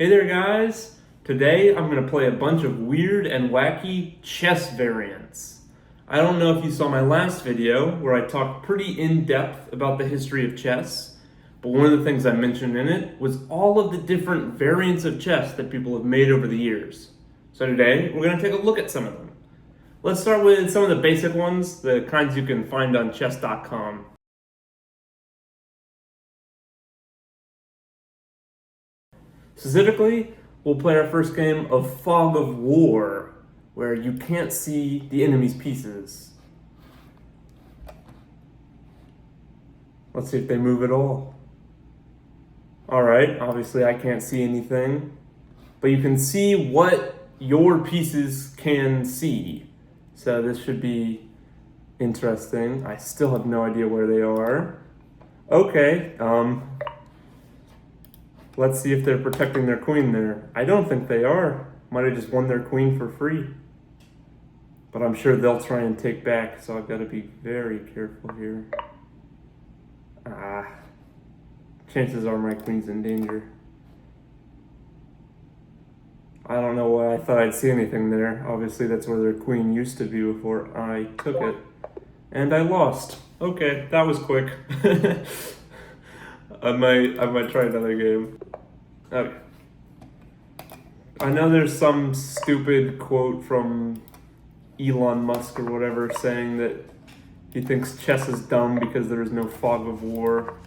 Hey there guys! Today I'm going to play a bunch of weird and wacky chess variants. I don't know if you saw my last video where I talked pretty in-depth about the history of chess, but one of the things I mentioned in it was all of the different variants of chess that people have made over the years. So today we're going to take a look at some of them. Let's start with some of the basic ones, the kinds you can find on chess.com. Specifically, we'll play our first game of Fog of War, where you can't see the enemy's pieces. Let's see if they move at all. Alright, obviously I can't see anything, but you can see what your pieces can see. So this should be interesting. I still have no idea where they are. Okay, let's see if they're protecting their queen there. I don't think they are. Might have just won their queen for free. But I'm sure they'll try and take back, so I've got to be very careful here. Chances are my queen's in danger. I don't know why I thought I'd see anything there. Obviously that's where their queen used to be before I took it. And I lost. Okay, that was quick. I might try another game. Okay. I know there's some stupid quote from Elon Musk or whatever saying that he thinks chess is dumb because there is no fog of war.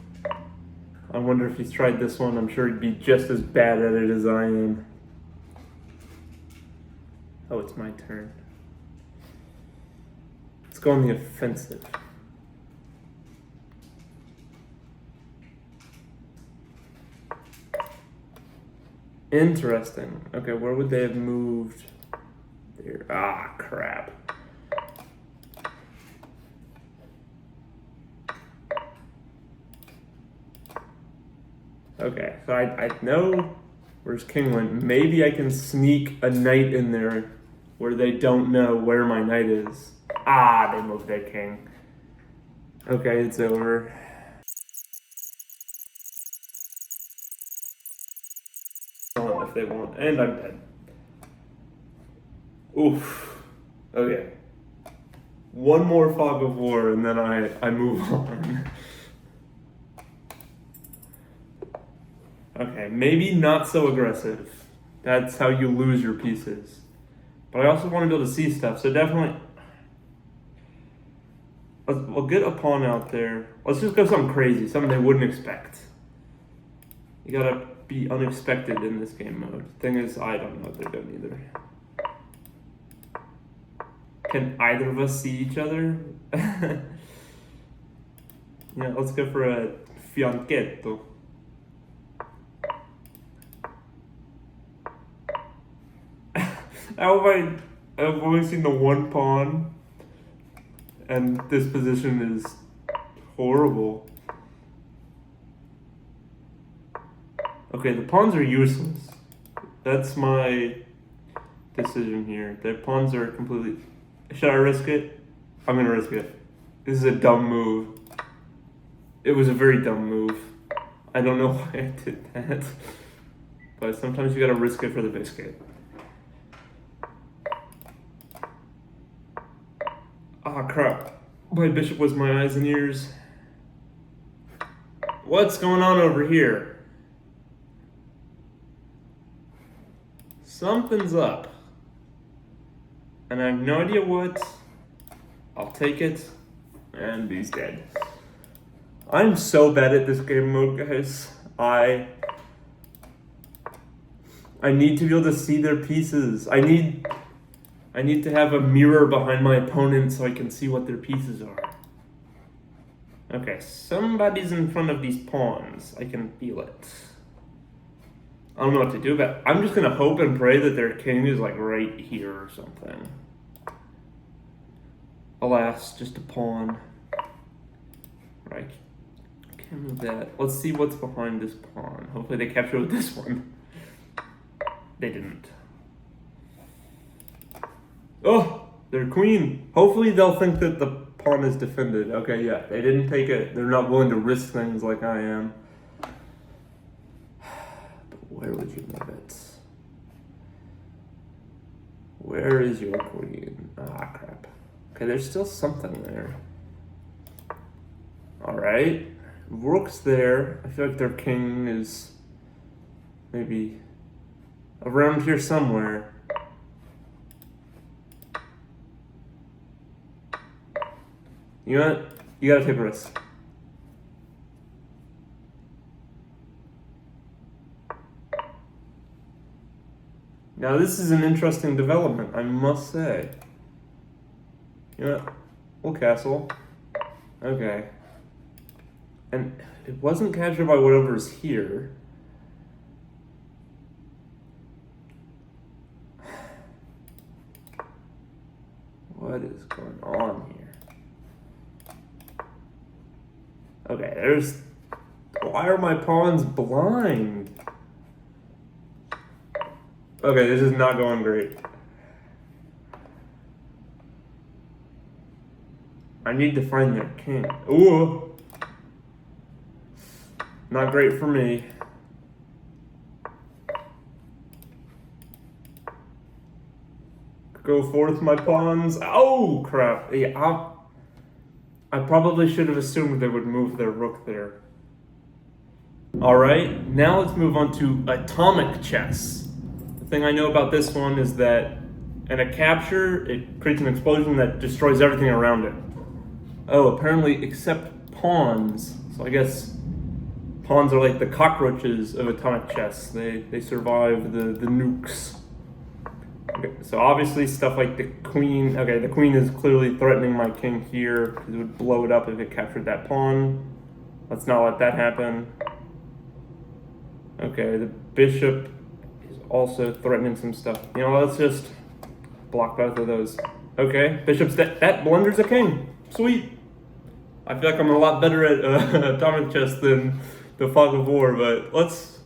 I wonder if he's tried this one. I'm sure he'd be just as bad at it as I am. Oh, it's my turn. Let's go on the offensive. Interesting. Okay, where would they have moved? There. Ah, crap. Okay, so I know where's king went. Maybe I can sneak a knight in there where they don't know where my knight is. Ah, they moved their king. Okay, it's over. If they want, and I'm dead. Oof. Okay. One more fog of war and then I move on. Okay, maybe not so aggressive. That's how you lose your pieces. But I also want to be able to see stuff, so definitely we'll get a pawn out there. Let's just go something crazy, something they wouldn't expect. You gotta be unexpected in this game mode. Thing is, I don't know what they're doing either. Can either of us see each other? Yeah, let's go for a fianchetto. I've only seen the one pawn, and this position is horrible. Okay, the pawns are useless. That's my decision here. The pawns are completely... Should I risk it? I'm gonna risk it. This is a dumb move. It was a very dumb move. I don't know why I did that. But sometimes you gotta risk it for the biscuit. Ah, crap. My bishop was my eyes and ears. What's going on over here? Something's up. And I have no idea what. I'll take it. And he's dead. I'm so bad at this game mode, guys. I need to be able to see their pieces. I need to have a mirror behind my opponent so I can see what their pieces are. Okay, somebody's in front of these pawns. I can feel it. I don't know what to do, but I'm just gonna hope and pray that their king is like right here or something. Alas, just a pawn. Right, can't move that. Let's see what's behind this pawn. Hopefully they capture with this one. They didn't. Oh, their queen. Hopefully they'll think that the pawn is defended. Okay, yeah, they didn't take it. They're not willing to risk things like I am. Where would you move it? Where is your queen? Ah, crap. Okay, there's still something there. Alright. Rook's there. I feel like their king is maybe around here somewhere. You know what? You gotta take a risk. Now this is an interesting development, I must say. You know what? We'll castle. Okay. And it wasn't captured by whatever's here. What is going on here? Okay, there's... Why are my pawns blind? Okay, this is not going great. I need to find their king. Ooh! Not great for me. Go forth, my pawns. Oh, crap. Yeah, I probably should have assumed they would move their rook there. Alright, now let's move on to atomic chess. The thing I know about this one is that in a capture, it creates an explosion that destroys everything around it. Oh, apparently except pawns. So I guess pawns are like the cockroaches of atomic chess. They survive the nukes. Okay, so obviously stuff like the queen. Okay, the queen is clearly threatening my king here because it would blow it up if it captured that pawn. Let's not let that happen. Okay, the bishop is also threatening some stuff. You know, let's just block both of those. Okay, bishop's that blunders a king. Sweet. I feel like I'm a lot better at atomic chess than the fog of war, but let's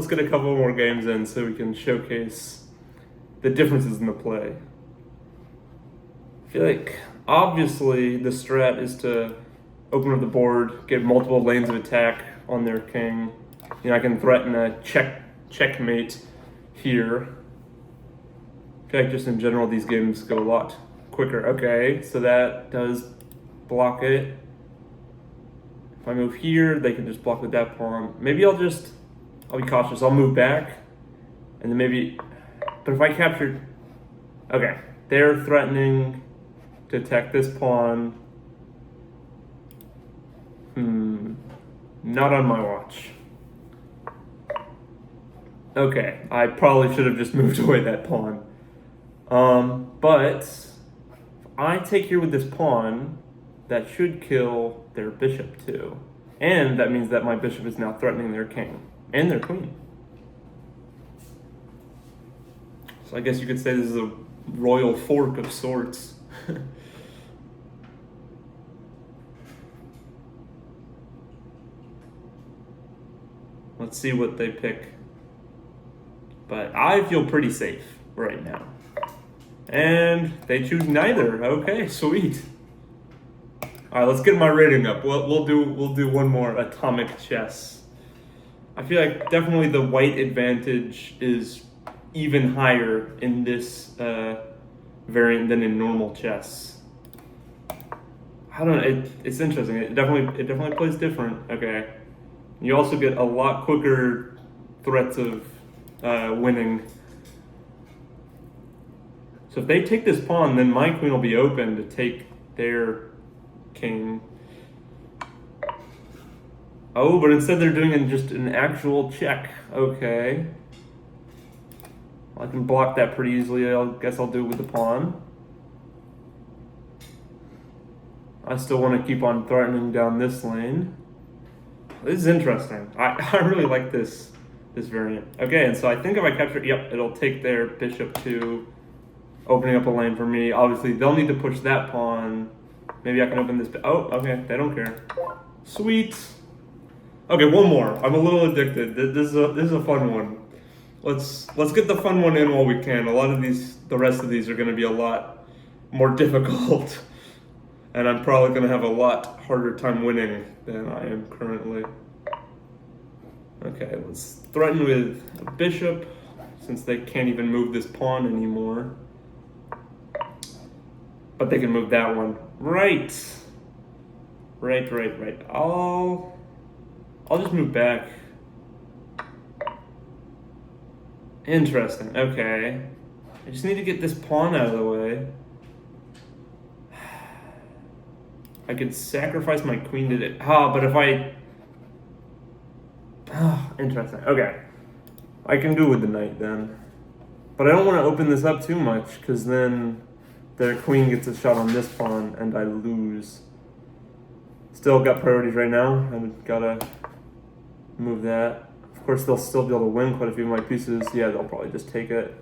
get a couple more games in so we can showcase the differences in the play. I feel like obviously the strat is to open up the board, get multiple lanes of attack on their king. You know, I can threaten a checkmate here. I feel like just in general these games go a lot quicker. Okay, so that does block it. If I move here, they can just block with that pawn. Maybe I'll be cautious. I'll move back, and then maybe, but if I captured, okay, they're threatening to attack this pawn. Not on my watch. Okay, I probably should have just moved away that pawn. But if I take here with this pawn, that should kill their bishop too. And that means that my bishop is now threatening their king and their queen. So I guess you could say this is a royal fork of sorts. Let's see what they pick. But I feel pretty safe right now. And they choose neither. Okay, sweet. All right, let's get my rating up. We'll do one more atomic chess. I feel like definitely the white advantage is even higher in this variant than in normal chess. I don't know. It's interesting. It definitely plays different. Okay. You also get a lot quicker threats of winning. So if they take this pawn, then my queen will be open to take their king. Oh, but instead they're doing just an actual check. Okay. Well, I can block that pretty easily. I guess I'll do it with the pawn. I still want to keep on threatening down this lane. This is interesting. I really like this variant. Okay, and so I think if I capture, yep, it'll take their bishop to opening up a lane for me. Obviously, they'll need to push that pawn. Maybe I can open this. Oh, okay, they don't care. Sweet. Okay, one more. I'm a little addicted. This is a fun one. Let's get the fun one in while we can. A lot of the rest of these are going to be a lot more difficult. And I'm probably going to have a lot harder time winning than I am currently. Okay, let's threaten with a bishop, since they can't even move this pawn anymore. But they can move that one. Right. Right. I'll just move back. Interesting. Okay. I just need to get this pawn out of the way. I could sacrifice my queen to it. But if I... interesting. Okay. I can do it with the knight then. But I don't want to open this up too much, because then their queen gets a shot on this pawn, and I lose. Still got priorities right now. I've got to move that. Of course, they'll still be able to win quite a few of my pieces. Yeah, they'll probably just take it.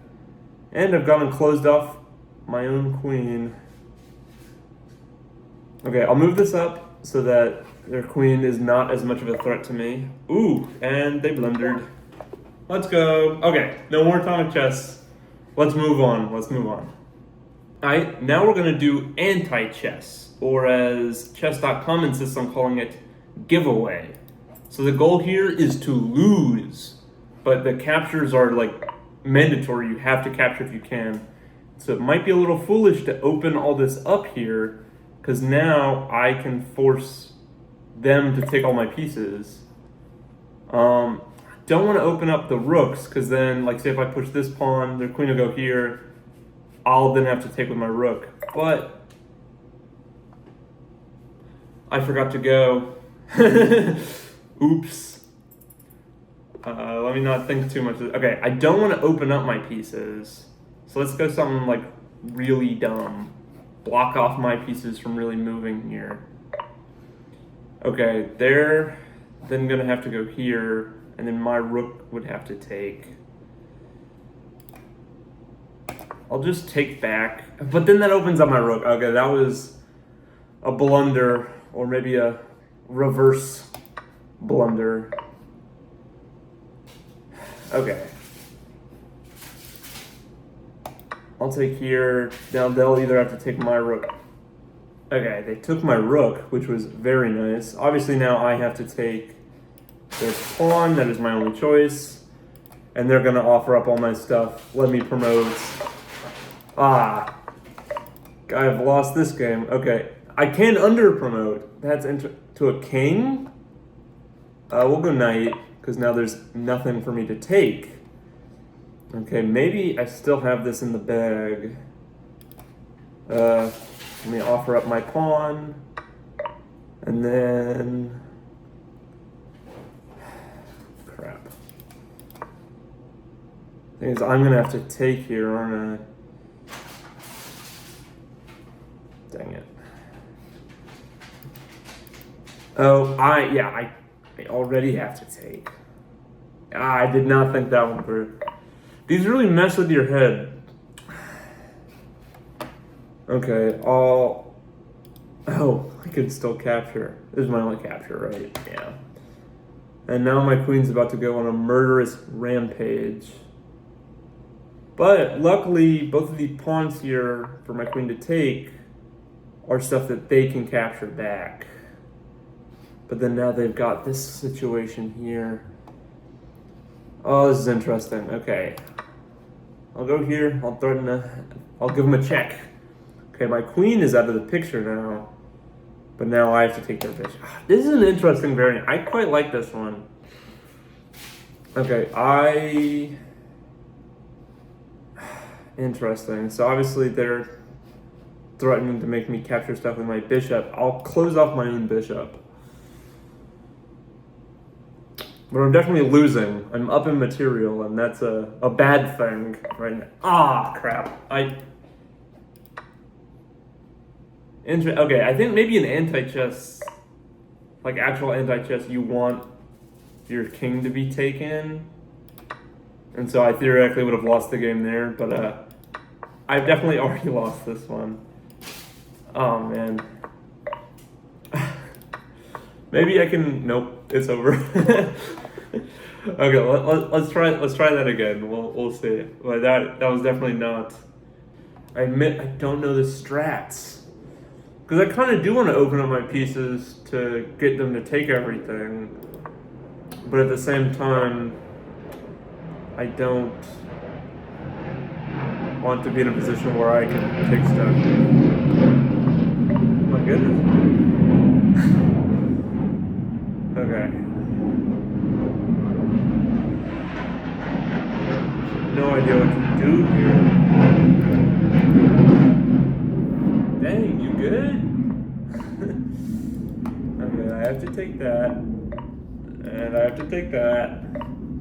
And I've gone and closed off my own queen. Okay, I'll move this up so that their queen is not as much of a threat to me. Ooh, and they blundered. Let's go. Okay, no more atomic chess. Let's move on. Alright, now we're going to do anti-chess, or as chess.com insists on calling it, giveaway. So the goal here is to lose, but the captures are like mandatory. You have to capture if you can. So it might be a little foolish to open all this up here, because now I can force them to take all my pieces. Don't want to open up the rooks, because then, like, say if I push this pawn, their queen will go here. I'll then have to take with my rook. But I forgot to go. Oops. Let me not think too much. Okay, I don't want to open up my pieces. So let's go something like really dumb. Block off my pieces from really moving here. Okay, they're then gonna have to go here, and then my rook would have to take. I'll just take back, but then that opens up my rook. Okay, that was a blunder, or maybe a reverse blunder. Okay. I'll take here. Now they'll either have to take my rook. Okay, they took my rook, which was very nice. Obviously now I have to take this pawn. That is my only choice. And they're going to offer up all my stuff. Let me promote. I've lost this game. Okay, I can under-promote. That's to a king. We'll go knight, because now there's nothing for me to take. Okay, maybe I still have this in the bag. Let me offer up my pawn. And then... crap. Thing is, I'm going to have to take here, aren't I? Dang it. Oh, I already have to take. I did not think that one through. These really mess with your head. Okay, I could still capture. This is my only capture, right? Yeah. And now my queen's about to go on a murderous rampage. But luckily, both of the pawns here for my queen to take are stuff that they can capture back. But then now they've got this situation here. Oh, this is interesting. Okay. I'll go here. I'll give them a check. Okay, my queen is out of the picture now. But now I have to take their bishop. This is an interesting variant. I quite like this one. Okay, interesting. So obviously they're threatening to make me capture stuff with my bishop. I'll close off my own bishop. But I'm definitely losing. I'm up in material, and that's a bad thing right now. Crap. Okay, I think maybe in anti-chess, like actual anti-chess, you want your king to be taken. And so I theoretically would have lost the game there, but I've definitely already lost this one. Oh, man. Maybe I can... Nope, it's over. Okay, let's try that again. We'll see. But that was definitely not... I admit I don't know the strats. Because I kind of do want to open up my pieces to get them to take everything. But at the same time, I don't want to be in a position where I can take stuff. Oh my goodness. Okay. No idea what to do here. Dang, you good? Okay, I have to take that. And I have to take that.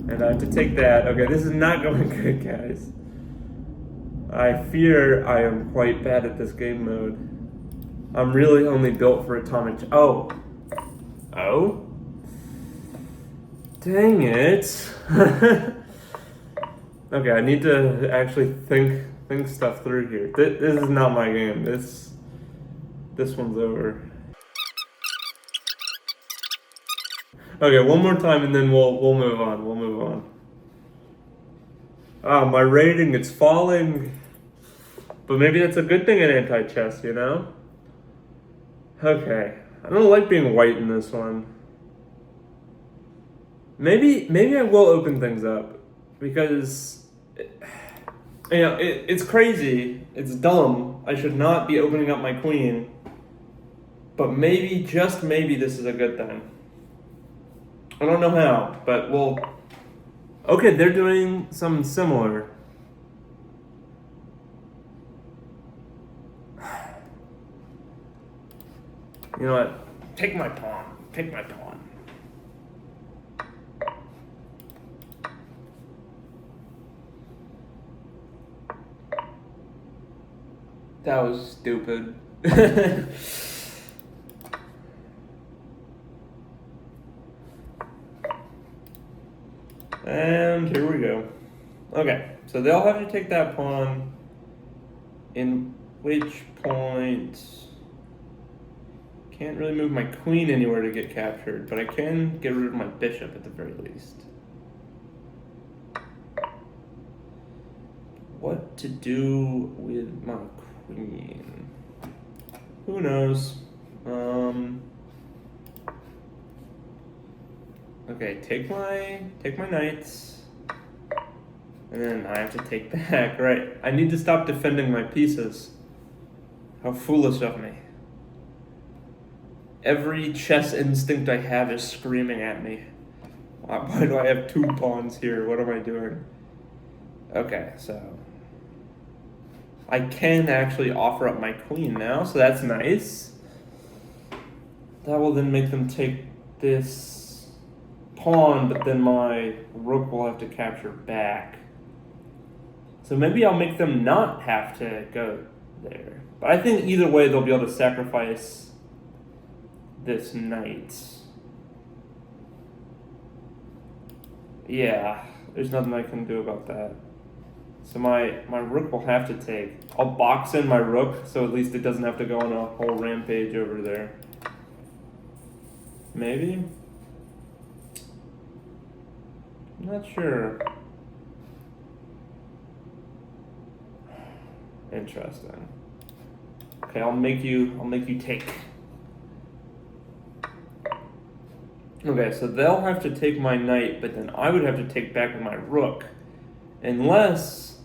And I have to take that. Okay, this is not going good, guys. I fear I am quite bad at this game mode. I'm really only built for atomic. Oh. Dang it. Okay, I need to actually think stuff through here. This is not my game. This one's over. Okay, one more time and then we'll move on. We'll move on. Ah, my rating is falling. But maybe that's a good thing in anti-chess, you know? Okay. I don't like being white in this one. Maybe I will open things up. Because it's crazy. It's dumb. I should not be opening up my queen. But maybe, just maybe, this is a good thing. I don't know how, but we'll... Okay, they're doing something similar. You know what? Take my pawn. Take my pawn. That was stupid. And here we go. Okay, so they'll have to take that pawn, in which point... Can't really move my queen anywhere to get captured, but I can get rid of my bishop at the very least. What to do with my queen? Who knows? Okay, take my knights, and then I have to take back. Right, I need to stop defending my pieces. How foolish of me. Every chess instinct I have is screaming at me. Why do I have two pawns here? What am I doing? Okay, so I can actually offer up my queen now, so that's nice. That will then make them take this pawn, but then my rook will have to capture back. So maybe I'll make them not have to go there. But I think either way they'll be able to sacrifice this knight. Yeah, there's nothing I can do about that. So my rook will have to take. I'll box in my rook, so at least it doesn't have to go on a whole rampage over there. Maybe? I'm not sure. Interesting. Okay, I'll make you take. Okay, so they'll have to take my knight, but then I would have to take back with my rook. Unless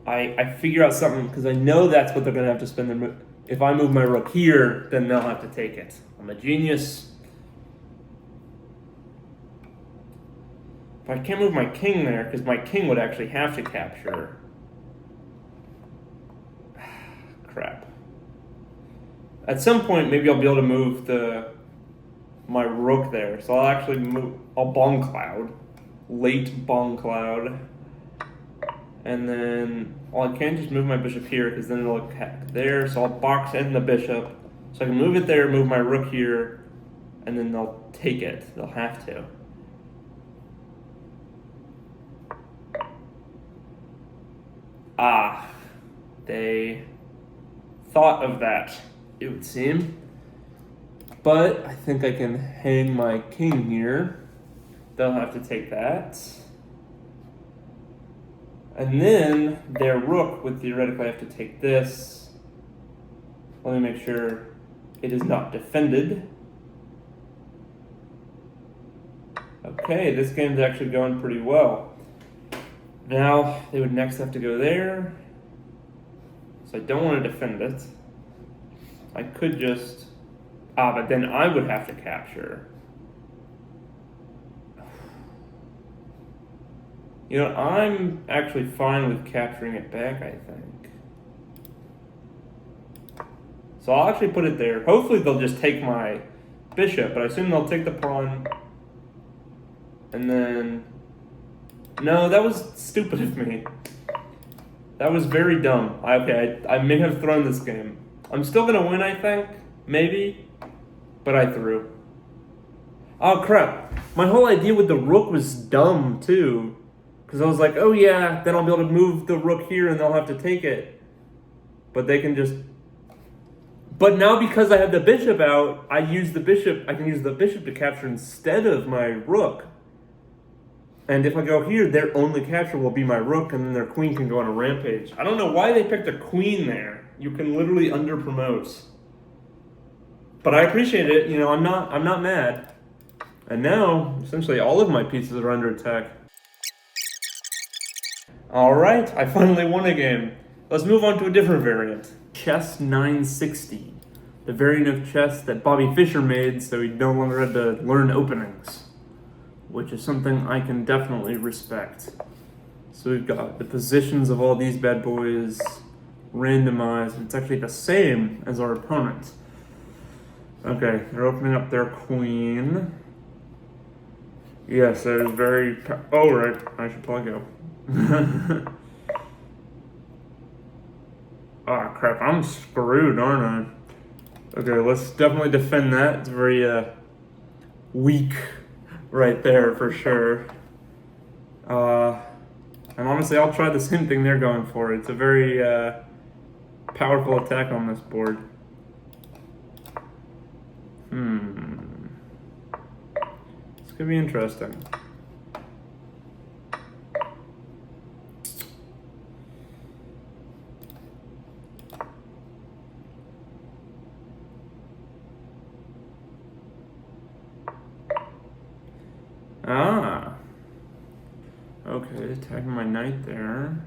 I figure out something, because I know that's what they're going to have to spend their... If I move my rook here, then they'll have to take it. I'm a genius. But I can't move my king there, because my king would actually have to capture. Crap. At some point, maybe I'll be able to move my rook there. So I'll actually move... I'll bong cloud. Late bong cloud. And then... Well, I can't just move my bishop here, because then it'll attack there. So I'll box in the bishop. So I can move it there, move my rook here, and then they'll take it. They'll have to. Ah, they thought of that, it would seem. But I think I can hang my king here. They'll have to take that. And then their rook would theoretically have to take this. Let me make sure it is not defended. Okay, this game's actually going pretty well. Now, they would next have to go there. So I don't want to defend it. I could just... but then I would have to capture. You know, I'm actually fine with capturing it back, I think. So I'll actually put it there. Hopefully they'll just take my bishop, but I assume they'll take the pawn. And then... No, that was stupid of me. That was very dumb. I may have thrown this game. I'm still going to win, I think. Maybe. But I threw. Oh, crap. My whole idea with the rook was dumb, too. Because I was like, oh yeah, then I'll be able to move the rook here and they'll have to take it. But they can just... But now because I have the bishop out, I can use the bishop to capture instead of my rook. And if I go here, their only capture will be my rook, and then their queen can go on a rampage. I don't know why they picked a queen there. You can literally under-promote. But I appreciate it. You know, I'm not mad. And now, essentially, all of my pieces are under attack. All right, I finally won a game. Let's move on to a different variant. Chess 960. The variant of chess that Bobby Fischer made so he no longer had to learn openings, which is something I can definitely respect. So we've got the positions of all these bad boys randomized. It's actually the same as our opponent. Okay, they're opening up their queen. Yes, that is very... Oh, right, I should probably go. Oh, crap, I'm screwed, aren't I? Okay, let's definitely defend that. It's very weak right there for sure. And honestly, I'll try the same thing they're going for. It's a very powerful attack on this board. This could be interesting. Okay, attacking my knight there.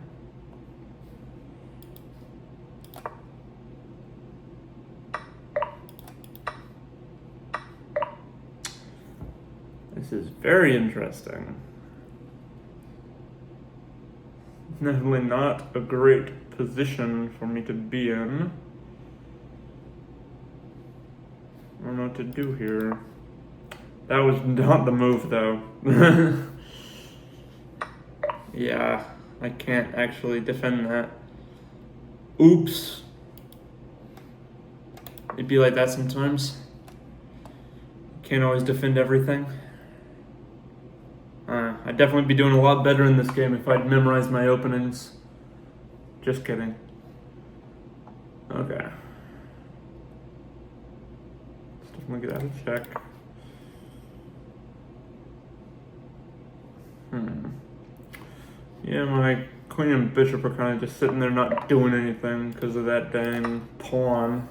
This is very interesting. Definitely not a great position for me to be in. I don't know what to do here. That was not the move, though. Yeah, I can't actually defend that. Oops. It'd be like that sometimes. Can't always defend everything. I'd definitely be doing a lot better in this game if I'd memorized my openings. Just kidding. Okay. Let's definitely get out of check. Yeah, my queen and bishop are kind of just sitting there not doing anything because of that dang pawn.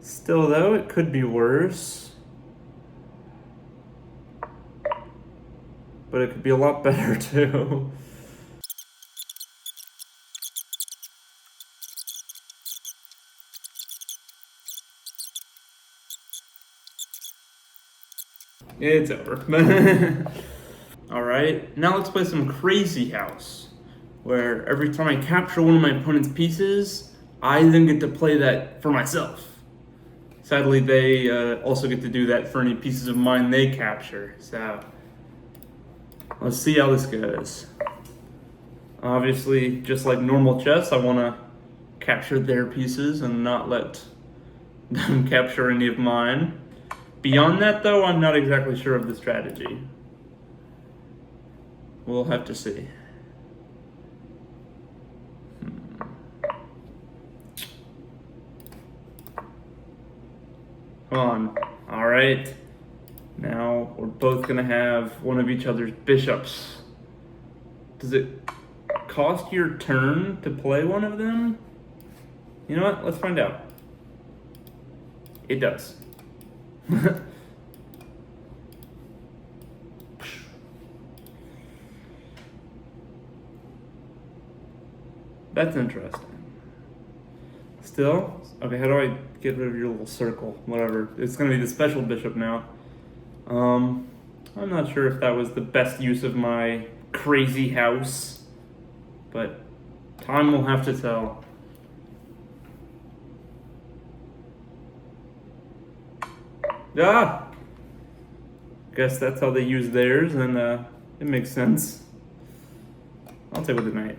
Still, though, it could be worse. But it could be a lot better, too. It's over. Alright, now let's play some Crazy House, where every time I capture one of my opponent's pieces, I then get to play that for myself. Sadly, they also get to do that for any pieces of mine they capture, so let's see how this goes. Obviously, just like normal chess, I want to capture their pieces and not let them capture any of mine. Beyond that, though, I'm not exactly sure of the strategy. We'll have to see. Come on. All right. Now we're both going to have one of each other's bishops. Does it cost your turn to play one of them? You know what? Let's find out. It does. That's interesting. Still? Okay, how do I get rid of your little circle? Whatever. It's gonna be the special bishop now. I'm not sure if that was the best use of my crazy house, but time will have to tell. Ah! Guess that's how they use theirs, and it makes sense. I'll take with the knight.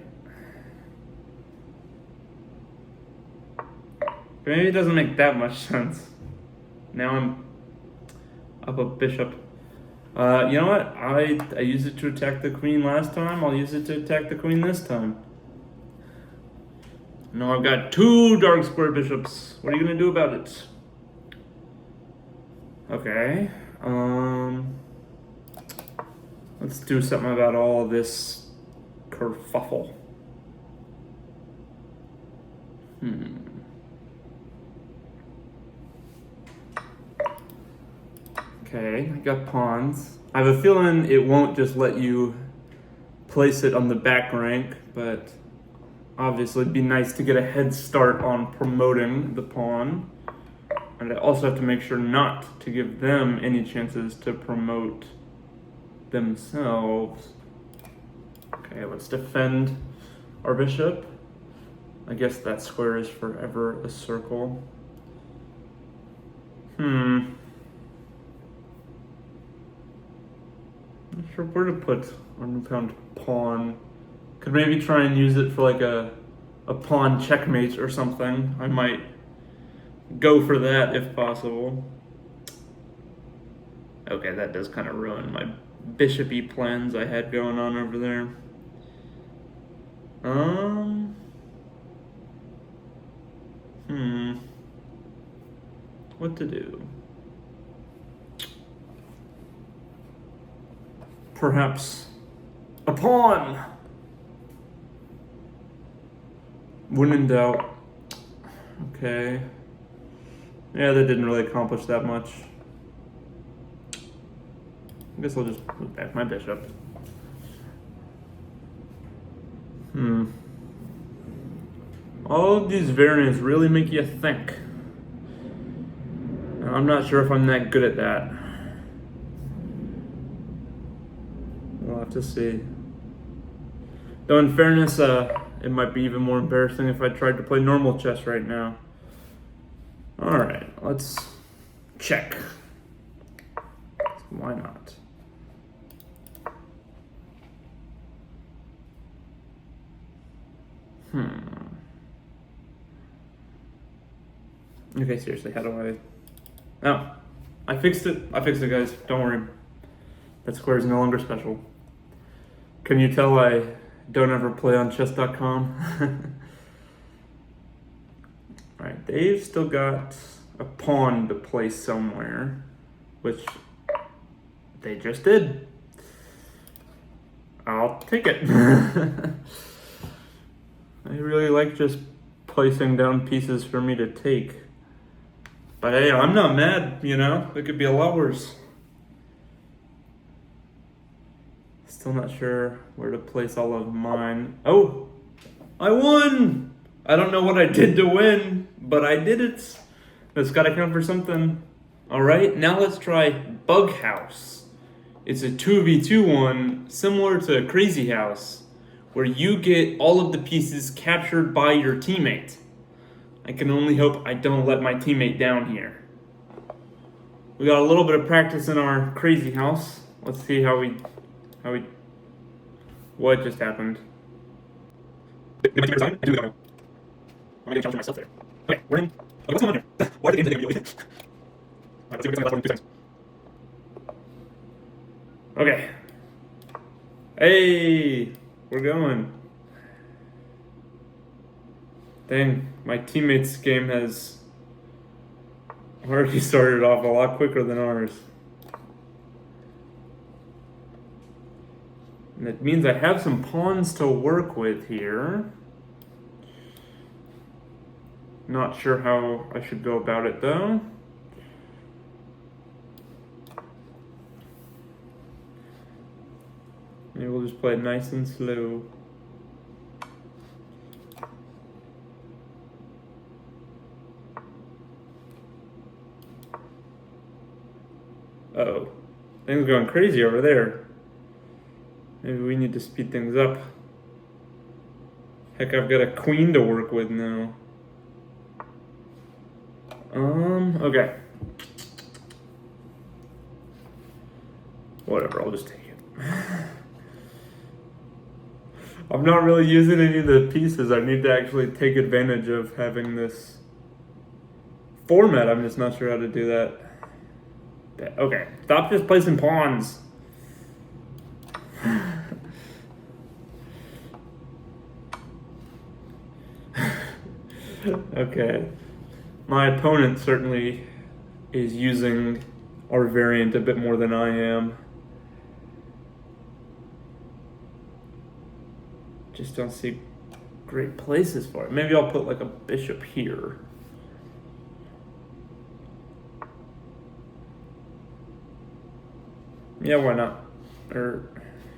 Maybe it doesn't make that much sense. Now I'm up a bishop. You know what? I used it to attack the queen last time. I'll use it to attack the queen this time. No, I've got 2 dark square bishops. What are you gonna do about it? Okay. Let's do something about all of this kerfuffle. Okay, I got pawns. I have a feeling it won't just let you place it on the back rank, but obviously it'd be nice to get a head start on promoting the pawn. And I also have to make sure not to give them any chances to promote themselves. Okay, let's defend our bishop. I guess that square is forever a circle. Not sure where to put our newfound pawn. Could maybe try and use it for like a pawn checkmate or something. I might go for that if possible. Okay, that does kind of ruin my bishop-y plans I had going on over there. What to do? Perhaps a pawn. When in doubt. Okay. Yeah, that didn't really accomplish that much. I guess I'll just move back my bishop. All of these variants really make you think. And I'm not sure if I'm that good at that. We'll have to see. Though in fairness, it might be even more embarrassing if I tried to play normal chess right now. Alright, let's check. Why not? Okay, seriously, how do I... Oh, I fixed it. I fixed it, guys. Don't worry. That square is no longer special. Can you tell I don't ever play on chess.com? Alright, they've still got a pawn to place somewhere, which they just did. I'll take it. I really like just placing down pieces for me to take. But hey, I'm not mad, you know? It could be a lot worse. Still not sure where to place all of mine. Oh! I won! I don't know what I did to win, but I did it. That's gotta count for something. Alright, now let's try Bug House. It's a 2v2 one, similar to Crazy House, where you get all of the pieces captured by your teammate. I can only hope I don't let my teammate down here. We got a little bit of practice in our Crazy House. Let's see how we, what just happened? Did my teammate resign? I do not know. I'm getting challenged myself there. Okay, we're in. Okay, what's going on here? Why did the game take it? Alright, let's see what's on the last 2 times. Okay. Hey, we're going. Dang, my teammate's game has already started off a lot quicker than ours. And that means I have some pawns to work with here. Not sure how I should go about it though. Maybe we'll just play it nice and slow. Things are going crazy over there. Maybe we need to speed things up. Heck, I've got a queen to work with now. Okay. Whatever, I'll just take it. I'm not really using any of the pieces. I need to actually take advantage of having this format. I'm just not sure how to do that. Okay, stop just placing pawns. Okay. My opponent certainly is using our variant a bit more than I am. Just don't see great places for it. Maybe I'll put like a bishop here. Yeah, why not? Or,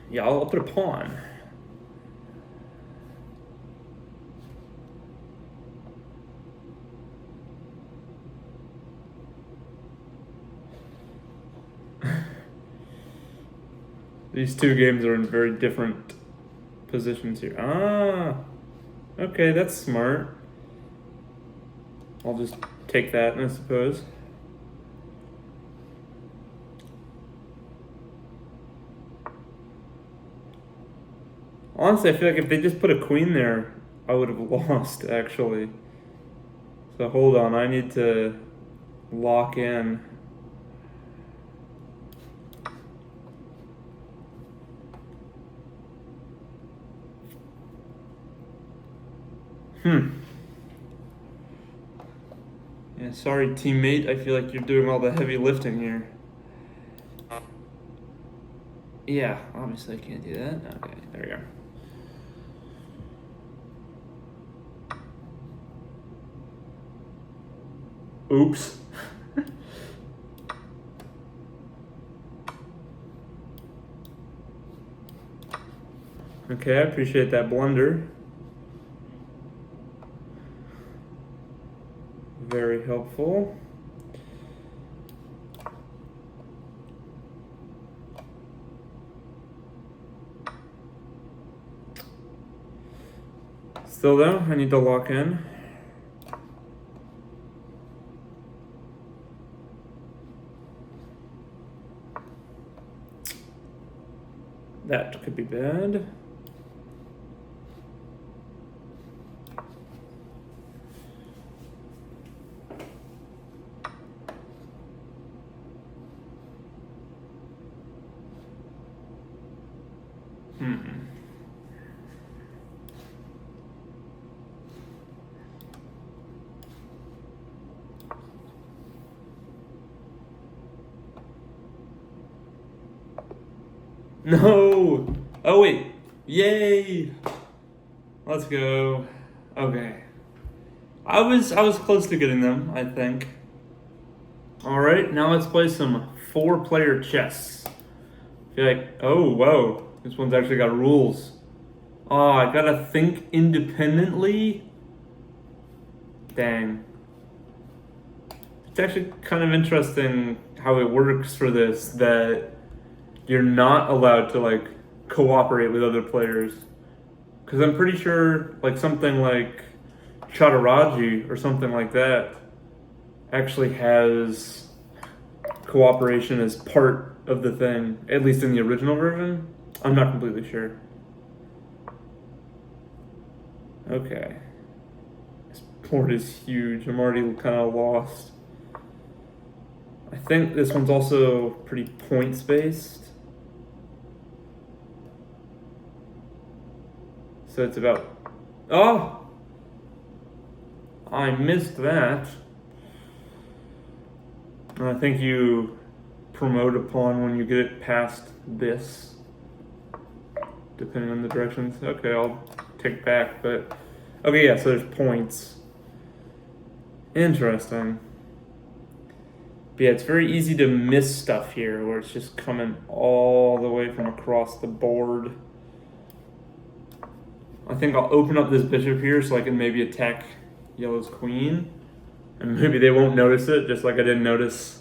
yeah, I'll put a pawn. These two games are in very different positions here. Ah, okay, that's smart. I'll just take that, I suppose. Honestly, I feel like if they just put a queen there, I would have lost, actually. So hold on, I need to lock in. Yeah, sorry, teammate. I feel like you're doing all the heavy lifting here. Yeah, obviously I can't do that. Okay, there we go. Oops. Okay, I appreciate that blunder. Very helpful. Still though, I need to lock in. That could be bad. No! Oh wait. Yay! Let's go. Okay. I was close to getting them, I think. Alright, now let's play some 4-player chess. I feel like, oh whoa, this one's actually got rules. Oh, I gotta think independently. Dang. It's actually kind of interesting how it works for this, that you're not allowed to like cooperate with other players. Because I'm pretty sure like something like Chaturanga or something like that actually has cooperation as part of the thing, at least in the original version. I'm not completely sure. Okay. This board is huge. I'm already kind of lost. I think this one's also pretty points based. So it's about, oh, I missed that. I think you promote a pawn when you get it past this, depending on the directions. Okay, I'll take back, but okay, yeah, so there's points. Interesting. But yeah, it's very easy to miss stuff here, where it's just coming all the way from across the board. I think I'll open up this bishop here so I can maybe attack yellow's queen. And maybe they won't notice it, just like I didn't notice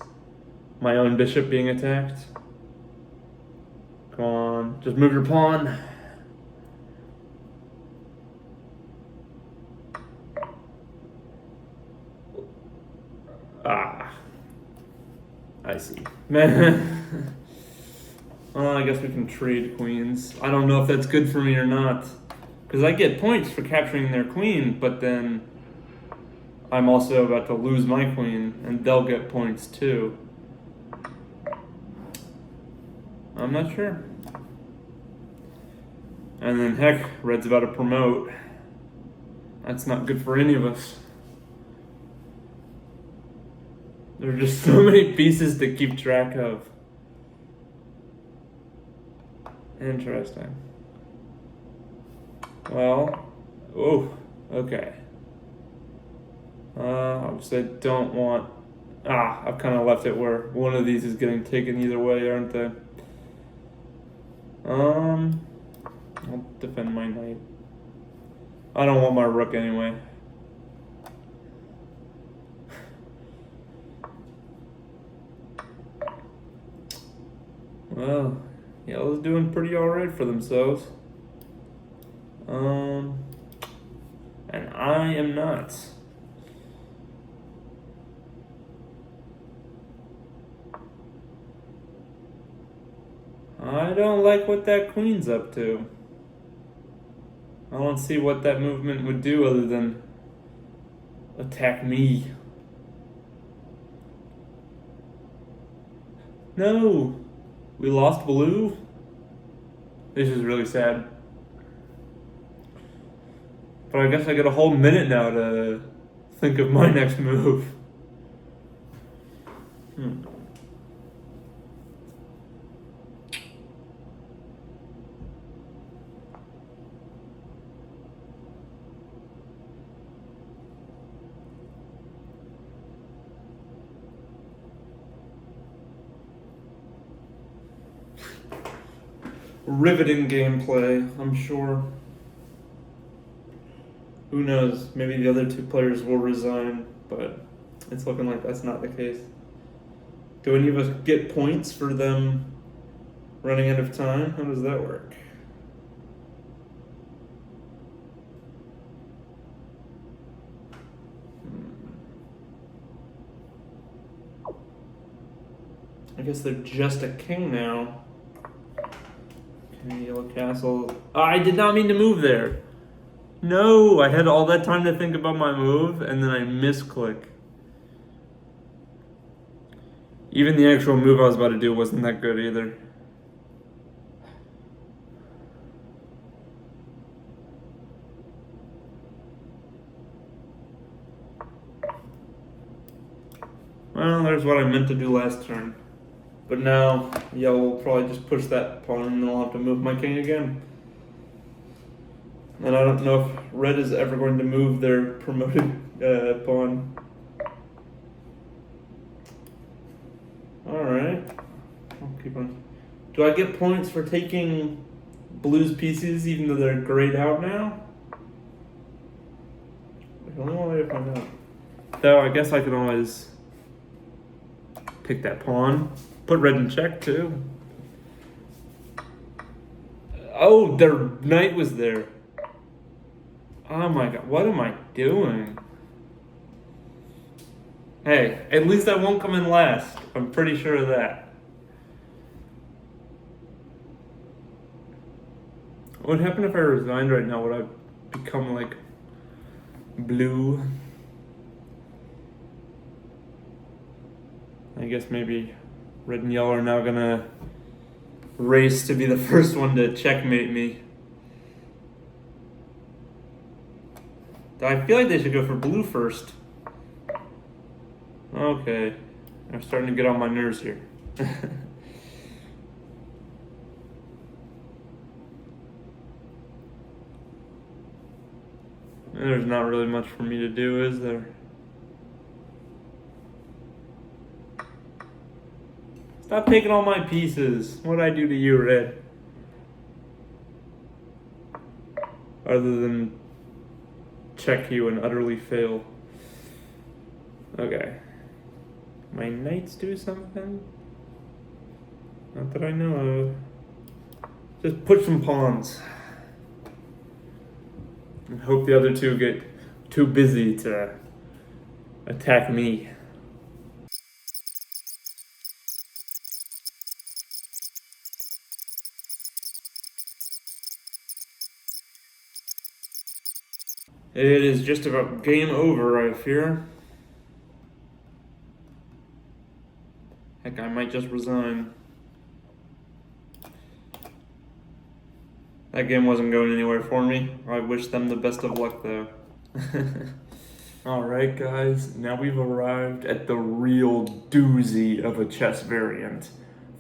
my own bishop being attacked. on. Just move your pawn. Ah. I see. Man. Well, I guess we can trade queens. I don't know if that's good for me or not. Because I get points for capturing their queen, but then I'm also about to lose my queen, and they'll get points too. I'm not sure. And then, heck, red's about to promote. That's not good for any of us. There are just so many pieces to keep track of. Interesting. Well, oh, okay. Obviously I don't want... I've kind of left it where one of these is getting taken either way, aren't they? I'll defend my knight. I don't want my rook anyway. Well, yellow's doing pretty alright for themselves. And I am not. I don't like what that queen's up to. I don't see what that movement would do other than attack me. No! We lost blue? This is really sad. But I guess I get a whole minute now to think of my next move. Riveting gameplay, I'm sure. Who knows? Maybe the other two players will resign, but it's looking like that's not the case. Do any of us get points for them running out of time? How does that work? I guess they're just a king now. Okay, yellow castle. I did not mean to move there. No, I had all that time to think about my move, and then I misclick. Even the actual move I was about to do wasn't that good either. Well, there's what I meant to do last turn. But now, yellow will probably just push that pawn, and then I'll have to move my king again. And I don't know if red is ever going to move their promoted pawn. Alright. I'll keep on. Do I get points for taking blue's pieces even though they're grayed out now? There's only one way to find out. Though I guess I could always pick that pawn. Put red in check too. Oh, their knight was there. Oh my god, what am I doing? Hey, at least I won't come in last. I'm pretty sure of that. What would happen if I resigned right now? Would I become like blue? I guess maybe red and yellow are now gonna race to be the first one to checkmate me. I feel like they should go for blue first. Okay. I'm starting to get on my nerves here. There's not really much for me to do, is there? Stop taking all my pieces. What'd I do to you, red? Other than check you and utterly fail. Okay. My knights do something? Not that I know of. Just put some pawns. And hope the other two get too busy to attack me. It is just about game over, I fear. Heck, I might just resign. That game wasn't going anywhere for me. I wish them the best of luck, though. Alright, guys, now we've arrived at the real doozy of a chess variant.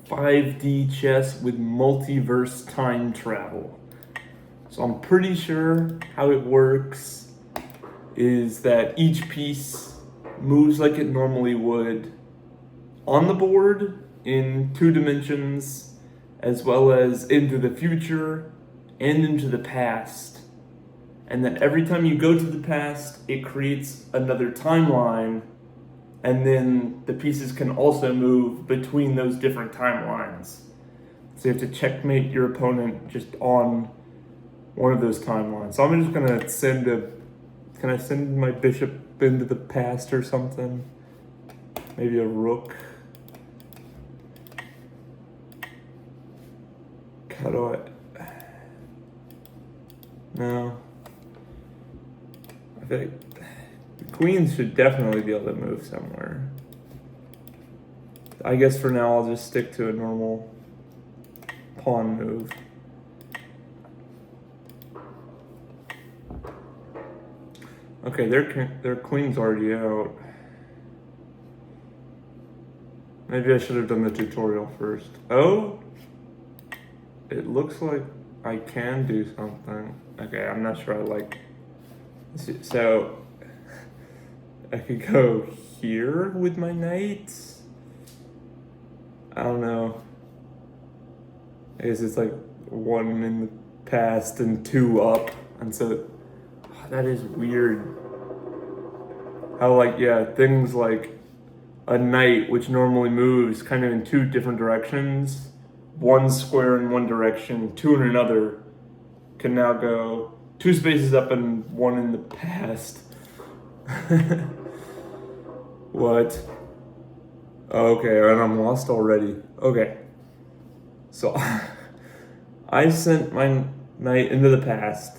5D chess with multiverse time travel. So I'm pretty sure how it works is that each piece moves like it normally would on the board in 2 dimensions, as well as into the future and into the past. And then every time you go to the past, it creates another timeline, and then the pieces can also move between those different timelines. So you have to checkmate your opponent just on one of those timelines. So I'm just gonna can I send my bishop into the past or something? Maybe a rook. How do I? No. I feel like the queens should definitely be able to move somewhere. I guess for now I'll just stick to a normal pawn move. Okay, their queen's already out. Maybe I should have done the tutorial first. Oh! It looks like I can do something. Okay, I'm not sure I like. So I could go here with my knight. I don't know. I guess it's like 1 in the past and 2 up, and so that is weird. How like things like a knight, which normally moves kind of in 2 different directions. 1 square in one direction, 2 in another, can now go 2 spaces up and 1 in the past. What? Okay, and I'm lost already. Okay. So, I sent my knight into the past,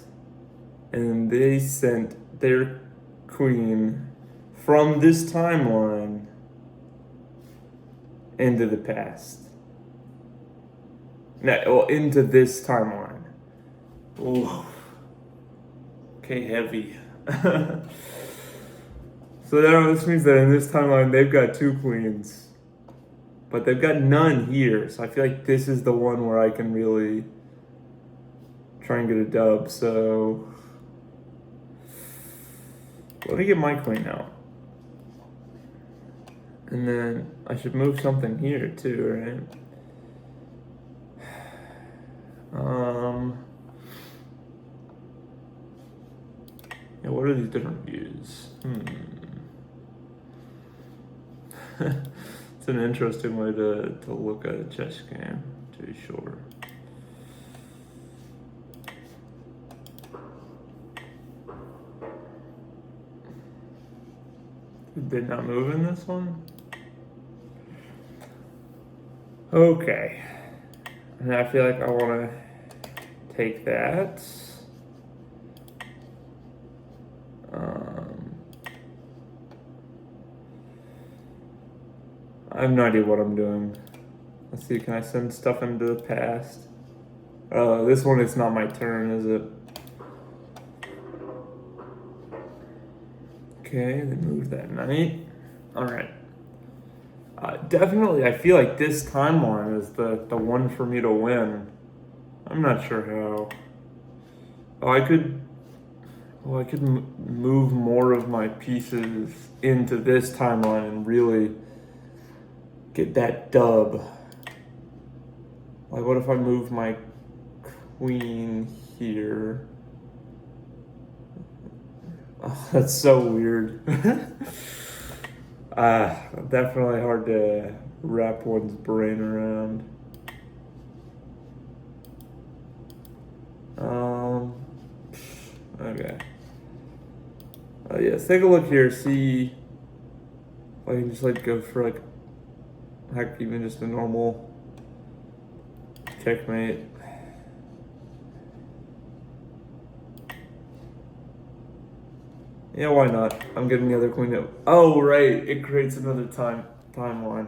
and they sent their queen from this timeline into the past. No, well, into this timeline. Ooh. Okay, heavy. So now this means that in this timeline they've got 2 queens, but they've got none here. So I feel like this is the one where I can really try and get a dub. So let me get my queen out, and then I should move something here too, right? Yeah, what are these different views? It's an interesting way to look at a chess game, to be sure. Did they not move in this one? Okay. And I feel like I want to take that. I have no idea what I'm doing. Let's see, can I send stuff into the past? This one, it's not my turn, is it? Okay, they moved that knight. Alright. Definitely, I feel like this timeline is the one for me to win. I'm not sure how. Oh, I could move more of my pieces into this timeline and really get that dub. Like, what if I move my queen here? Oh, that's so weird. Definitely hard to wrap one's brain around. Okay. Yes, take a look here, see if I can just like go for like, heck, even just a normal checkmate. Yeah, why not? I'm getting the other queen up. Oh, right, it creates another timeline.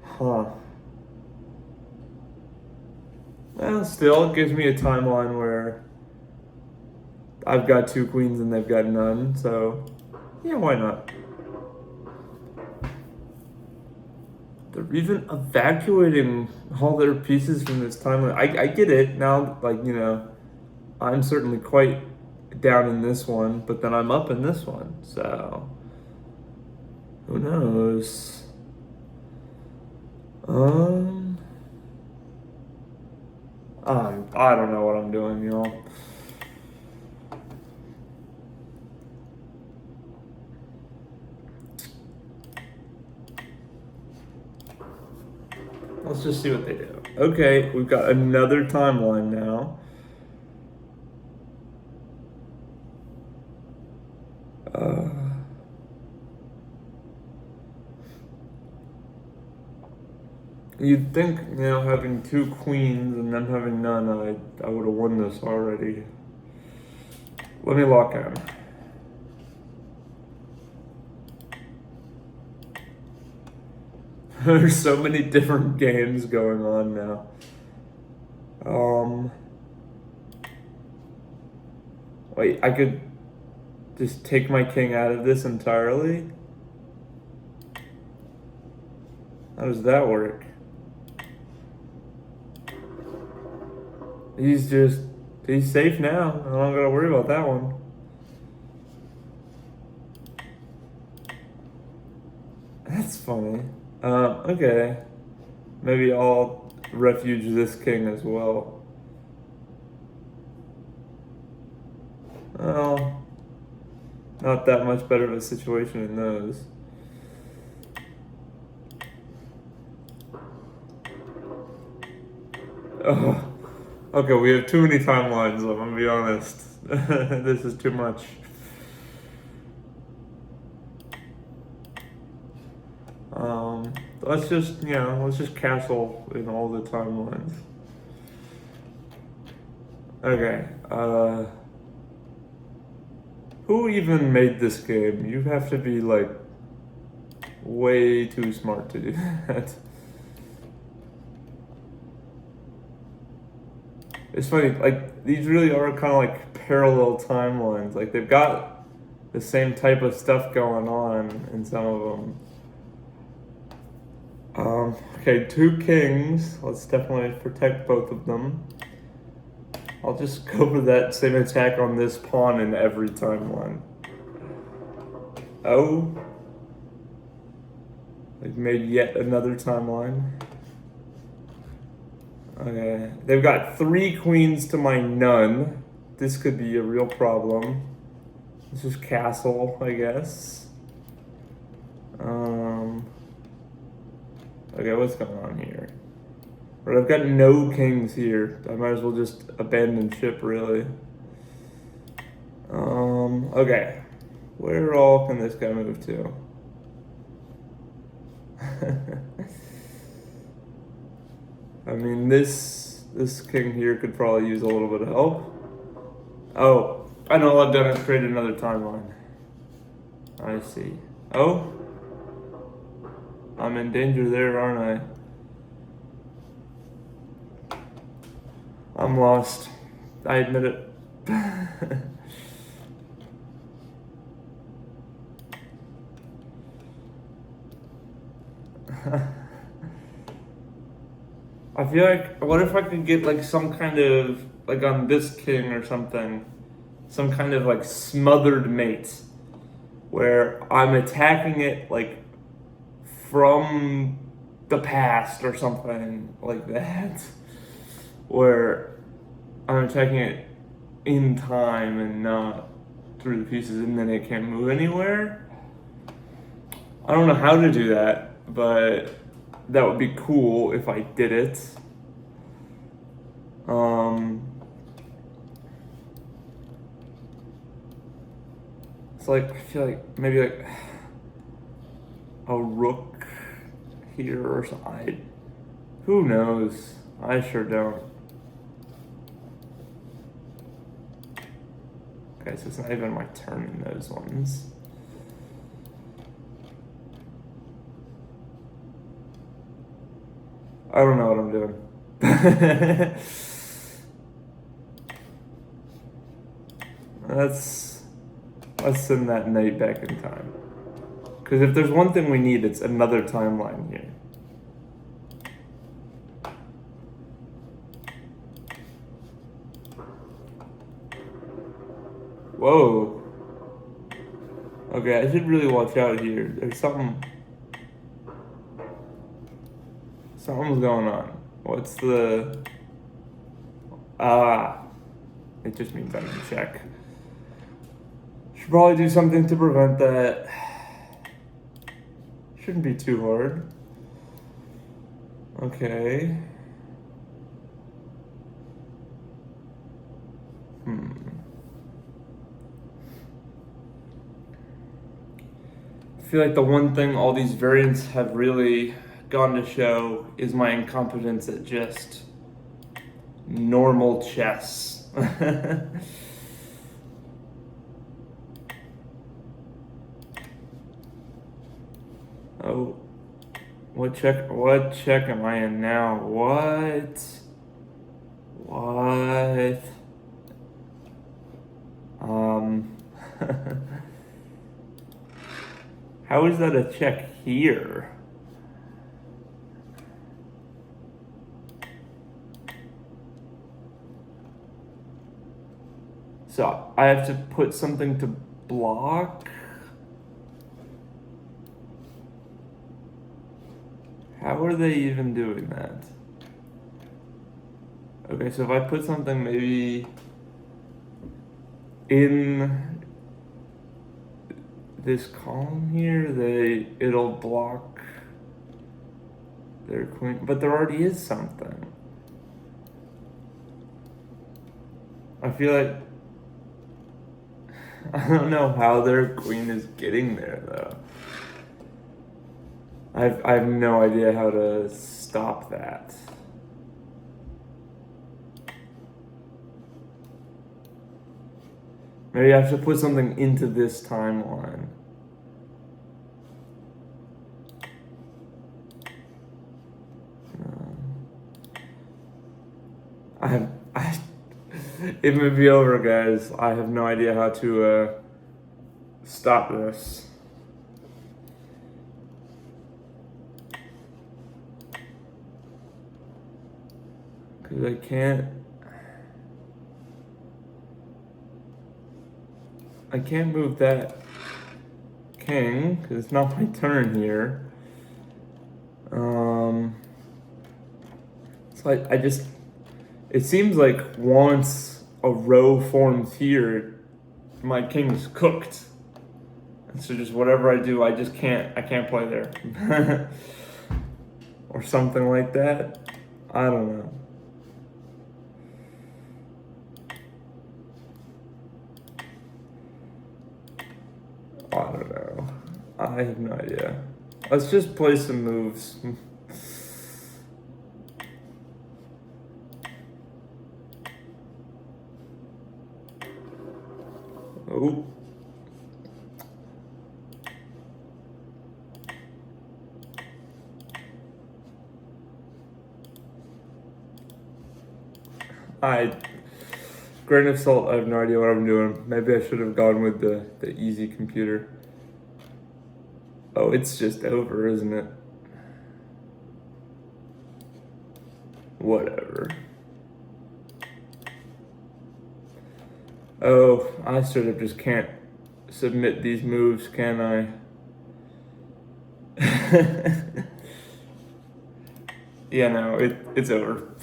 Huh. Well, still, it gives me a timeline where I've got 2 queens and they've got none, so yeah, why not? They're even evacuating all their pieces from this timeline. I get it now, like, you know, I'm certainly quite down in this one, but then I'm up in this one, so who knows? I don't know what I'm doing, y'all. Let's just see what they do. Okay, we've got another timeline now. You'd think, you know, having 2 queens and them having none, I would have won this already. Let me lock in. There's so many different games going on now. Wait, I could just take my king out of this entirely? How does that work? He's safe now. I don't gotta worry about that one. That's funny. Okay. Maybe I'll refuge this king as well. Well, not that much better of a situation in those. Oh, okay, we have too many timelines, I'm gonna be honest. This is too much. Let's just castle in all the timelines. Okay, who even made this game? You have to be like way too smart to do that. It's funny, like, these really are kind of like parallel timelines. Like, they've got the same type of stuff going on in some of them. Okay, 2 kings. Let's definitely protect both of them. I'll just go for that same attack on this pawn in every timeline. Oh. They've made yet another timeline. Okay, they've got 3 queens to my none. This could be a real problem. This is castle, I guess. Okay, what's going on here? But I've got no kings here. I might as well just abandon ship, really. Okay. Where all can this guy move to? I mean, this king here could probably use a little bit of help. Oh, I know what I've done is create another timeline. I see. Oh, I'm in danger there, aren't I? I'm lost. I admit it. I feel like, what if I could get like some kind of, like on this king or something, some kind of like smothered mate where I'm attacking it like from the past or something like that, where I'm attacking it in time and not through the pieces, and then it can't move anywhere. I don't know how to do that, but that would be cool if I did it. It's like, I feel like maybe like a rook here or something. Who knows? I sure don't. Okay, so it's not even my turn in those ones. I don't know what I'm doing. Let's send that knight back in time. Because if there's one thing we need, it's another timeline here. Whoa. Okay, I should really watch out here. There's something's going on. What's the... it just means I can check. Should probably do something to prevent that. Shouldn't be too hard. Okay. I feel like the one thing all these variants have really gone to show is my incompetence at just normal chess. Oh, what check am I in now? What? How is that a check here? So I have to put something to block? How are they even doing that? Okay, so if I put something maybe in this column here, it'll block their queen, but there already is something. I feel like I don't know how their queen is getting there though. I have no idea how to stop that. Maybe I have to put something into this timeline. It may be over, guys. I have no idea how to stop this. Because I can't move that king, because it's not my turn here. So it seems like once a row forms here, my king's cooked. And so just whatever I do, I can't play there. Or something like that. I don't know. I don't know. I have no idea. Let's just play some moves. Oh. Grain of salt, I have no idea what I'm doing. Maybe I should have gone with the easy computer. Oh, it's just over, isn't it? Whatever. Oh, I sort of just can't submit these moves, can I? Yeah, no, it's over.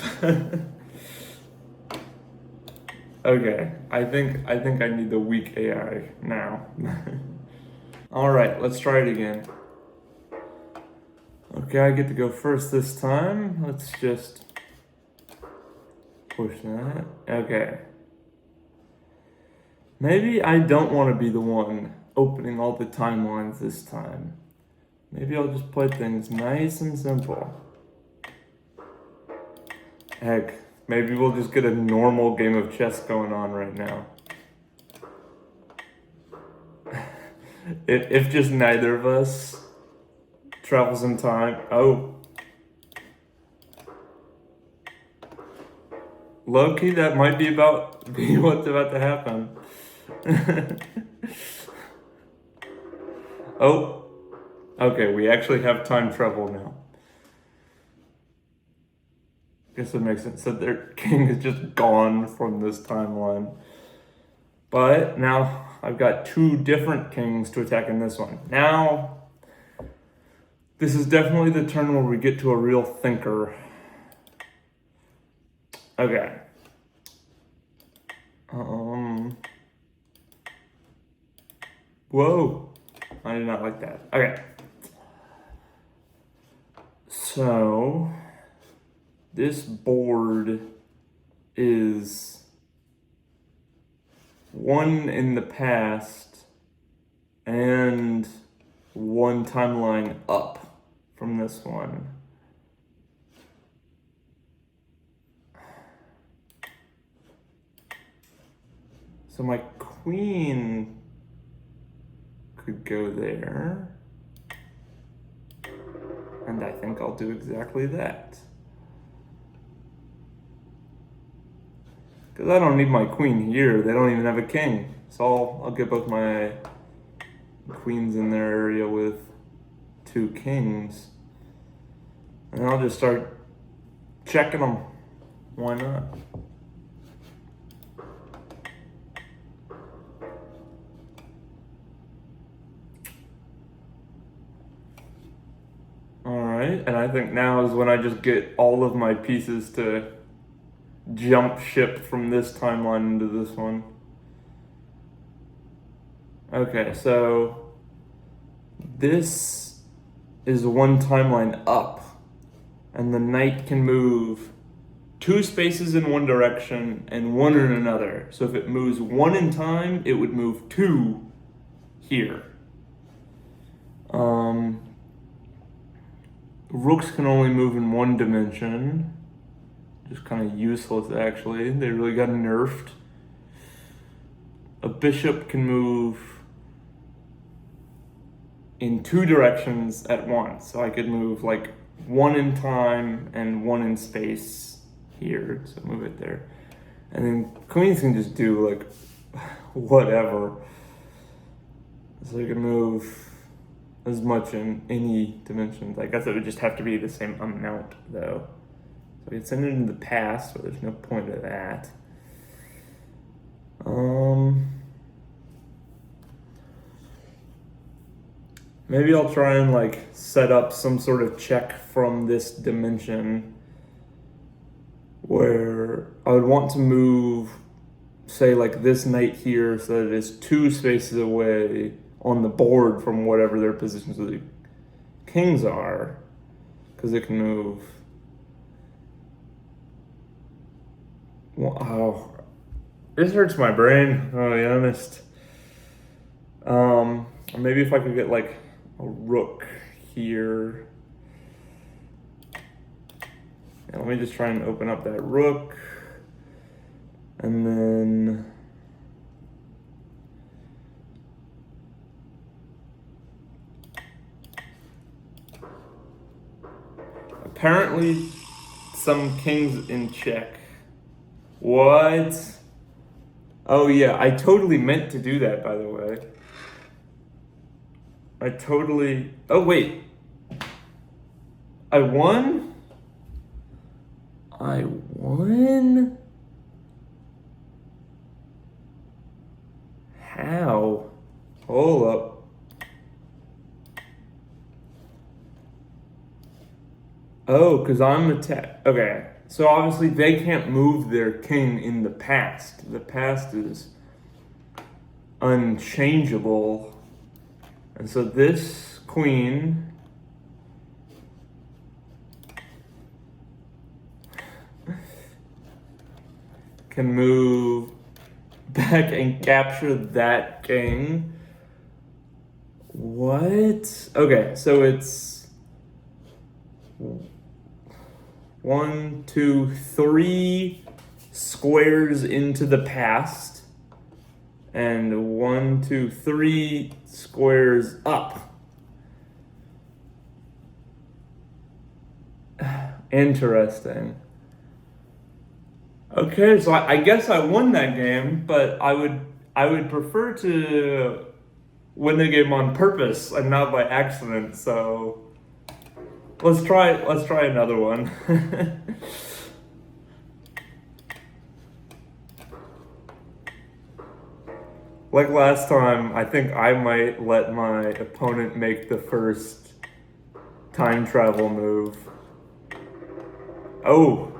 Okay, I think I need the weak AI now. All right, let's try it again. Okay, I get to go first this time. Let's just Push that. Okay. Maybe I don't want to be the one opening all the timelines this time. Maybe I'll just play things nice and simple. Heck, maybe we'll just get a normal game of chess going on right now. If just neither of us travels in time. Oh. Low-key, that might be what's about to happen. Oh. Okay, we actually have time travel now. Guess it makes sense that their king is just gone from this timeline. But now I've got two different kings to attack in this one. Now, this is definitely the turn where we get to a real thinker. Okay. Whoa. I did not like that. Okay. So, this board is one in the past and one timeline up from this one. So my queen could go there. And I think I'll do exactly that. Because I don't need my queen here. They don't even have a king. So I'll get both my queens in their area with two kings. And I'll just start checking them. Why not? Alright, and I think now is when I just get all of my pieces to jump ship from this timeline into this one. Okay, so this is one timeline up, and the knight can move 2 spaces in one direction and 1 in another. So if it moves 1 in time, it would move 2 here. Rooks can only move in 1 dimension. Just kind of useless, actually. They really got nerfed. A bishop can move in 2 directions at once. So I could move like 1 in time and 1 in space here. So move it there. And then queens can just do like whatever. So you can move as much in any dimensions. I guess it would just have to be the same amount though. So we can send it in the past, but there's no point to that. Maybe I'll try and like set up some sort of check from this dimension where I would want to move, say like this knight here, so that it is 2 spaces away on the board from whatever their positions of the kings are, because it can move. Wow, this hurts my brain, I'll be honest. Or maybe if I could get like a rook here. Yeah, let me just try and open up that rook. And then apparently some kings in check. What? Oh yeah, I totally meant to do that, by the way. Oh wait. I won? I won? How? Hold up. Oh, because I'm attacked. Okay. So obviously they can't move their king in the past. The past is unchangeable. And so this queen can move back and capture that king. What? Okay, so it's 1, 2, 3 squares into the past, and 1, 2, 3 squares up. Interesting. Okay, so I guess I won that game, but I would prefer to win the game on purpose and not by accident. So let's try another one. Like last time, I think I might let my opponent make the first time travel move. Oh,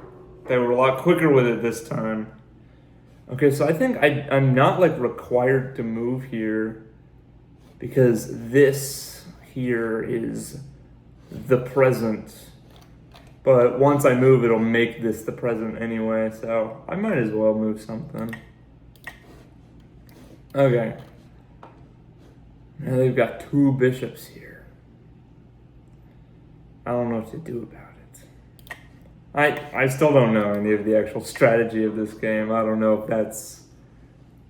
they were a lot quicker with it this time. Okay, so I think I'm not like required to move here because this here is the present. But once I move, it'll make this the present anyway, so I might as well move something. Okay. Now they've got 2 bishops here. I don't know what to do about it. I still don't know any of the actual strategy of this game. I don't know if that's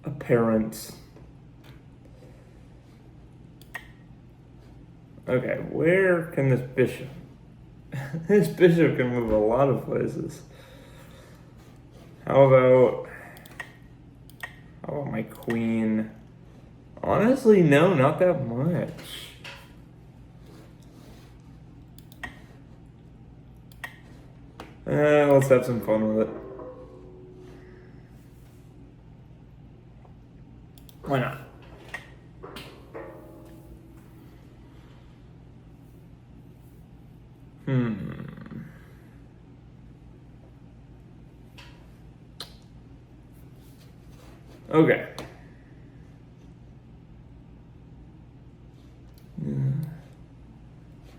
apparent. Okay, where can this bishop? This bishop can move a lot of places. How about my queen? Honestly, no, not that much. Let's have some fun with it. Why not? Okay.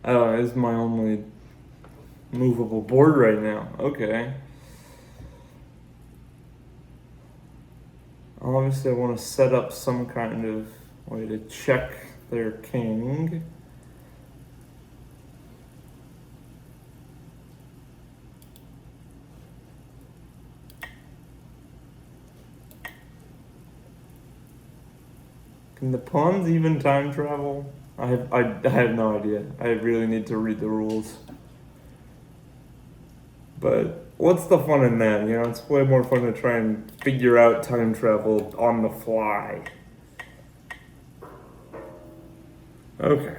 Oh, this is my only movable board right now. Okay. Obviously, I want to set up some kind of way to check their king. Can the pawns even time travel? I have no idea. I really need to read the rules. But what's the fun in that? You know, it's way more fun to try and figure out time travel on the fly. Okay.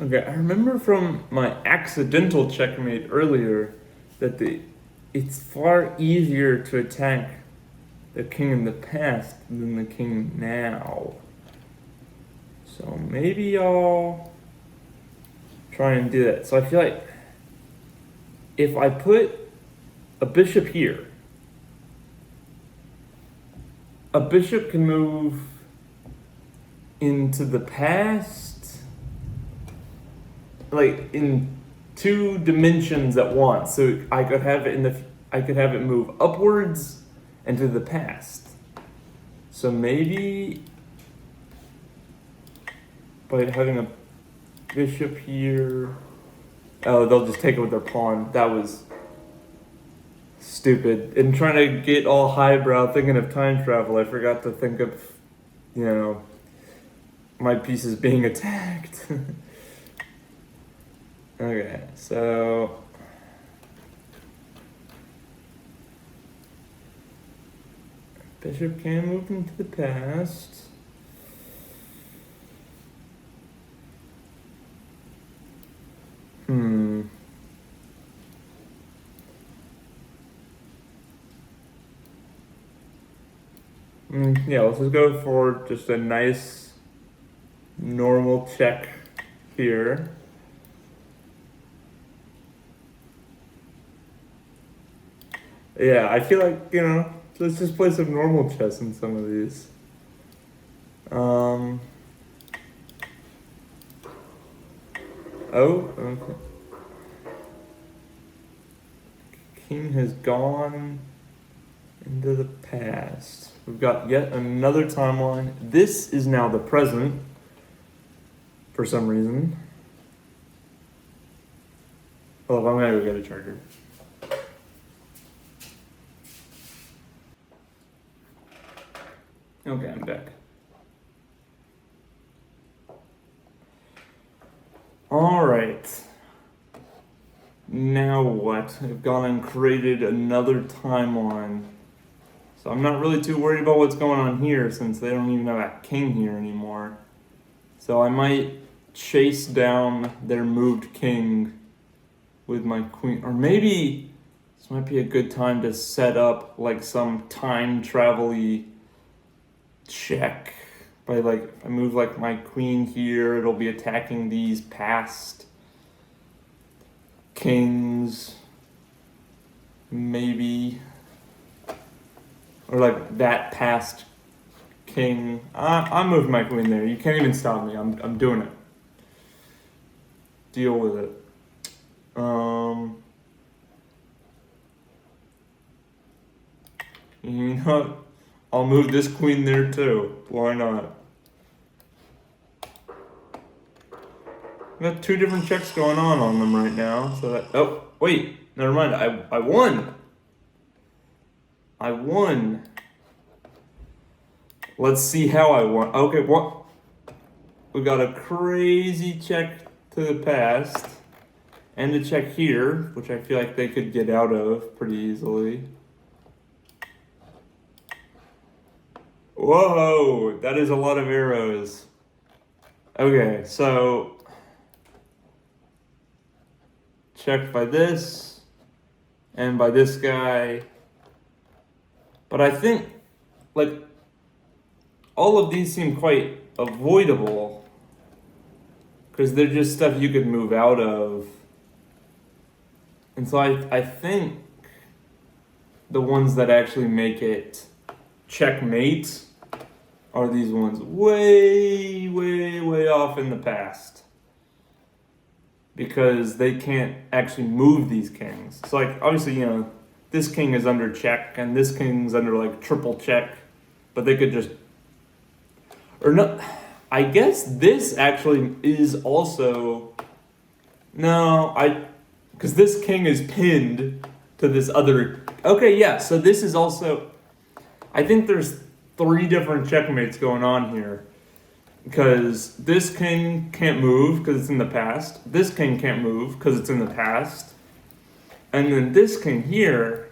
Okay, I remember from my accidental checkmate earlier that it's far easier to attack the king in the past than the king now. So maybe I'll try and do that. So I feel like if I put a bishop here, a bishop can move into the past, like in 2 dimensions at once. So I could have it move upwards and to the past. So maybe by having a bishop here, oh, they'll just take it with their pawn. That was stupid. And trying to get all highbrow thinking of time travel, I forgot to think of, you know, my pieces being attacked. Okay, so Bishop can move into the past. Yeah, let's just go for just a nice normal check here. Yeah, I feel like, let's just play some normal chess in some of these. Oh, okay. King has gone into the past. We've got yet another timeline. This is now the present, for some reason. Hold up, I'm gonna go get a charger. Okay, I'm back. All right. Now what? I've gone and created another timeline. So I'm not really too worried about what's going on here since they don't even have a king here anymore. So I might chase down their moved king with my queen. Or maybe this might be a good time to set up like some time travel-y check. By like, if I move like my queen here, it'll be attacking these past kings, maybe, or like that past king. I'm moving my queen there. You can't even stop me. I'm doing it. Deal with it. You know, I'll move this queen there too. Why not? Got two different checks going on them right now. So that, oh, wait, never mind. I won. I won. Let's see how I won. Okay, what? We got a crazy check to the past and a check here, which I feel like they could get out of pretty easily. Whoa, that is a lot of arrows. Okay, so checked by this and by this guy. But I think, like, all of these seem quite avoidable because they're just stuff you could move out of. And so I think the ones that actually make it checkmate are these ones way, way, way off in the past. Because they can't actually move these kings. So like, obviously, this king is under check and this king's under like triple check, but they could just, or no, I guess this actually is also, because this king is pinned to this other, okay, yeah, so this is also, I think there's 3 different checkmates going on here. Because this king can't move because it's in the past. This king can't move because it's in the past. And then this king here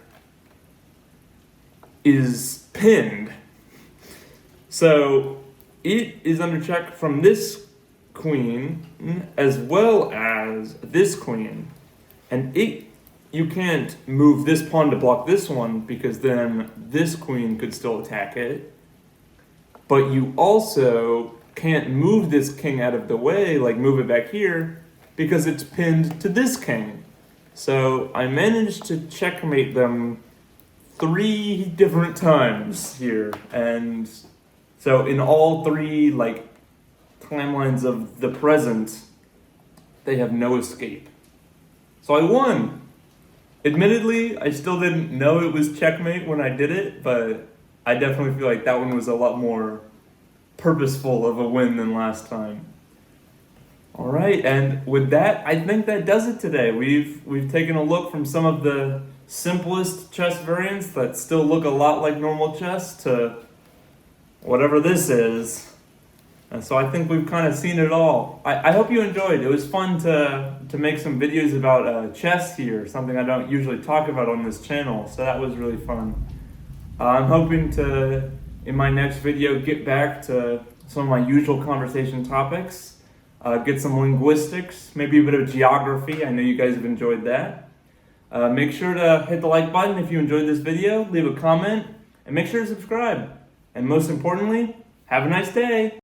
is pinned. So it is under check from this queen as well as this queen. And you can't move this pawn to block this one because then this queen could still attack it. But you also can't move this king out of the way, like move it back here, because it's pinned to this king. So I managed to checkmate them 3 different times here. And so in all 3 like timelines of the present, they have no escape. So I won. Admittedly, I still didn't know it was checkmate when I did it, but I definitely feel like that one was a lot more purposeful of a win than last time. All right, and with that, I think that does it today. We've taken a look from some of the simplest chess variants that still look a lot like normal chess to whatever this is. And so I think we've kind of seen it all. I hope you enjoyed. It was fun to make some videos about chess here, something I don't usually talk about on this channel. So that was really fun. I'm hoping to, in my next video, get back to some of my usual conversation topics, get some linguistics, maybe a bit of geography. I know you guys have enjoyed that. Make sure to hit the like button if you enjoyed this video, leave a comment, and make sure to subscribe. And most importantly, have a nice day.